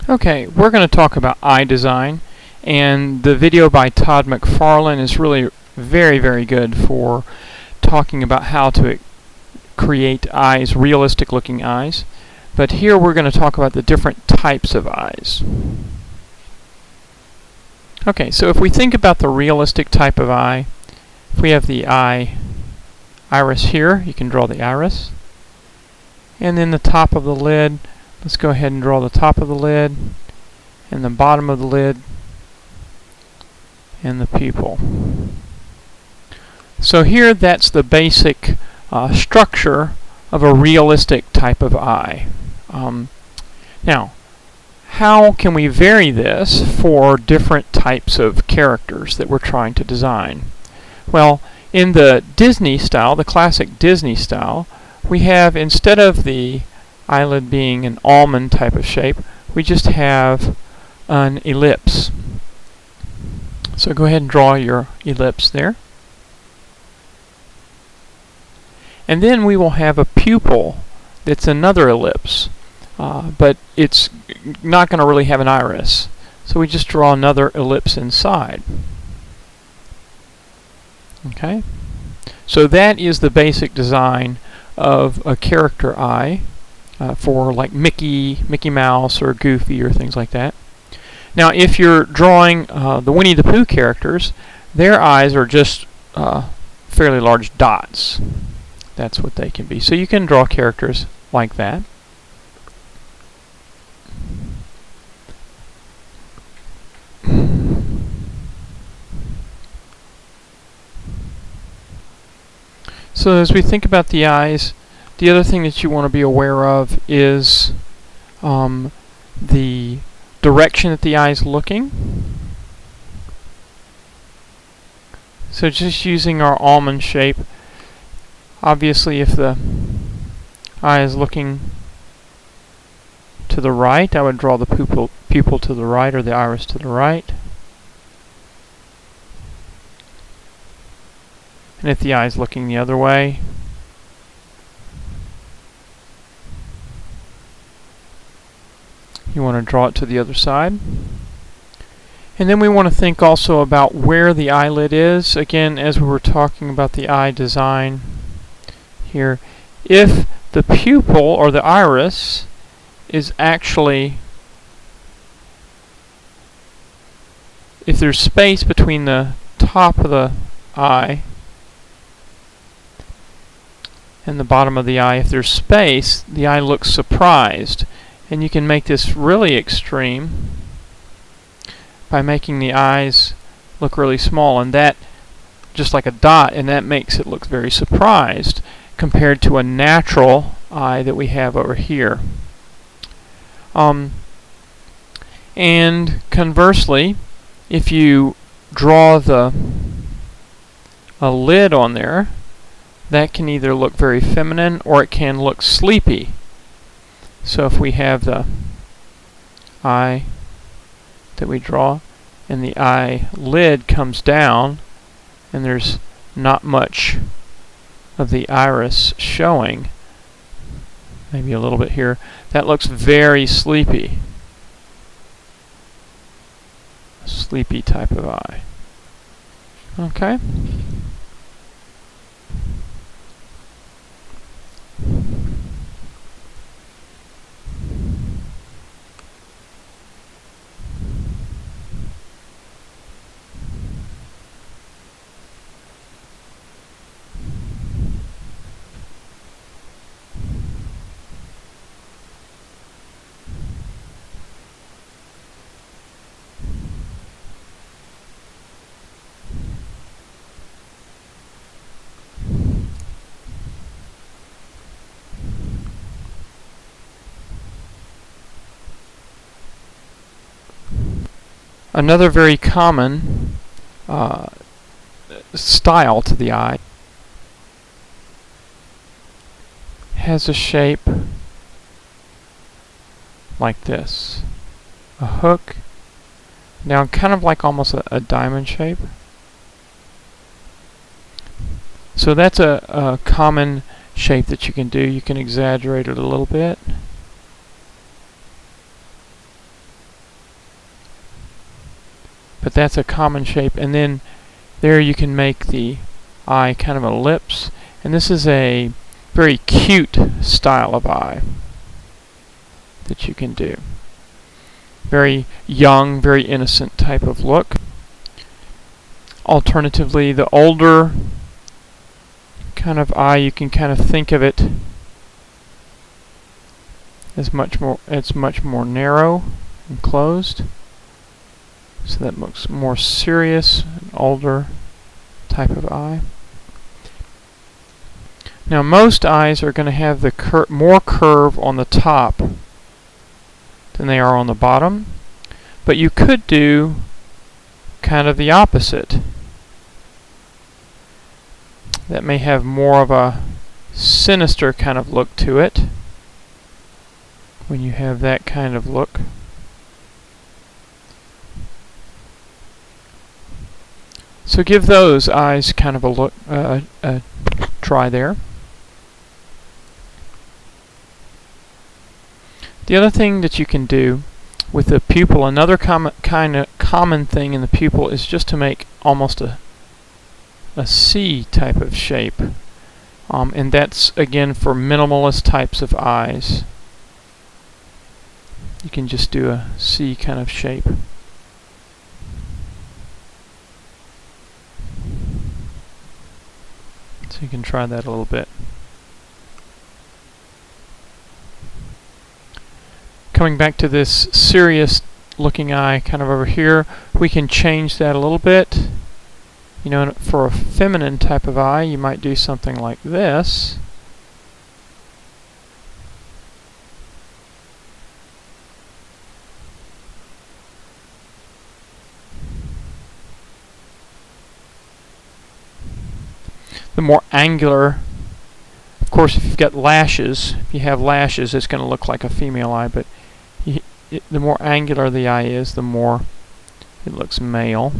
Okay, we're going to talk about eye design, and the video by Todd McFarlane is really very good for talking about how to create eyes, realistic looking eyes. But here we're going to talk about the different types of eyes. Okay, so if we think about the realistic type of eye, if we have the iris here, you can draw the iris. And then the top of the lid, let's go ahead and draw the top of the lid, and the bottom of the lid, and the pupil. So here that's the basic structure of a realistic type of eye. Now, how can we vary this for different types of characters that we're trying to design? Well, in the Disney style, the classic Disney style, we have, instead of the eyelid being an almond type of shape, we just have an ellipse. So go ahead and draw your ellipse there. And then we will have a pupil that's another ellipse, but it's not going to really have an iris. So we just draw another ellipse inside. Okay? So that is the basic design of a character eye for like Mickey Mouse or Goofy or things like that. Now if you're drawing the Winnie the Pooh characters, their eyes are just fairly large dots. That's what they can be. So you can draw characters like that. So as we think about the eyes, the other thing that you want to be aware of is the direction that the eye is looking. So just using our almond shape, obviously if the eye is looking to the right, I would draw the pupil to the right or the iris to the right. And if the eye is looking the other way, you want to draw it to the other side. And then we want to think also about where the eyelid is. Again, as we were talking about the eye design here, if the pupil or the iris is actually, if there's space between the top of the eye and the bottom of the eye, if there's space, the eye looks surprised. And you can make this really extreme by making the eyes look really small, and that just like a dot, and that makes it look very surprised compared to a natural eye that we have over here. And conversely, if you draw a lid on there, that can either look very feminine or it can look sleepy. So if we have the eye that we draw and the eye lid comes down and there's not much of the iris showing, maybe a little bit here, that looks very sleepy. A sleepy type of eye. Okay? Another very common style to the eye has a shape like this. A hook down, kind of like almost a diamond shape. So that's a common shape that you can do. You can exaggerate it a little bit. but that's a common shape. And then there you can make the eye kind of an ellipse, and this is a very cute style of eye that you can do. Very young, very innocent type of look. Alternatively, the older kind of eye, you can kind of think of it as it's much more narrow and closed. So that looks more serious, an older type of eye. Now most eyes are going to have the more curve on the top than they are on the bottom, but you could do kind of the opposite. That may have more of a sinister kind of look to it when you have that kind of look. So give those eyes kind of a look, a try there. The other thing that you can do with the pupil, another common thing in the pupil, is just to make almost a C type of shape, and that's again for minimalist types of eyes. You can just do a C kind of shape. So you can try that a little bit. Coming back to this serious looking eye kind of over here, we can change that a little bit. You know, for a feminine type of eye, you might do something like this. The more angular, of course, if you've got lashes, if you have lashes, it's going to look like a female eye, but the more angular the eye is, the more it looks male.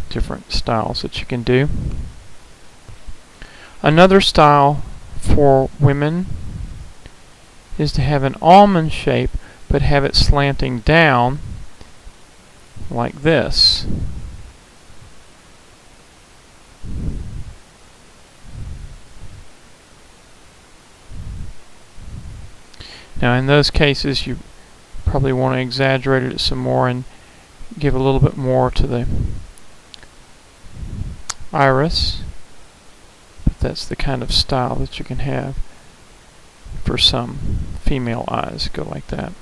Different styles that you can do. Another style for women is to have an almond shape, but have it slanting down like this. Now in those cases you probably want to exaggerate it some more and give a little bit more to the iris, but that's the kind of style that you can have for some female eyes. Go like that.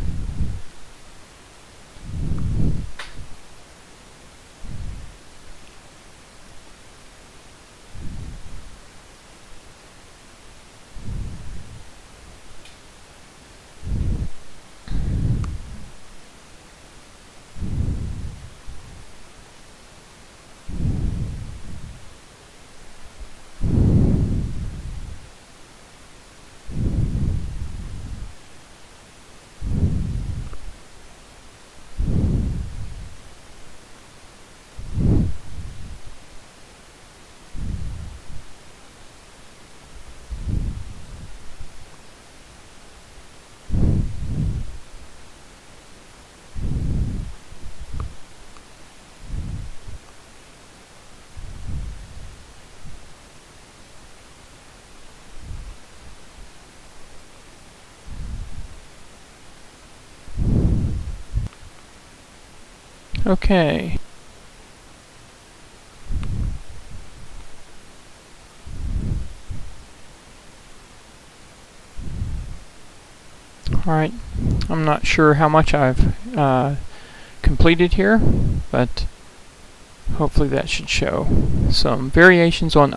Okay. Alright, I'm not sure how much I've completed here, but hopefully that should show some variations on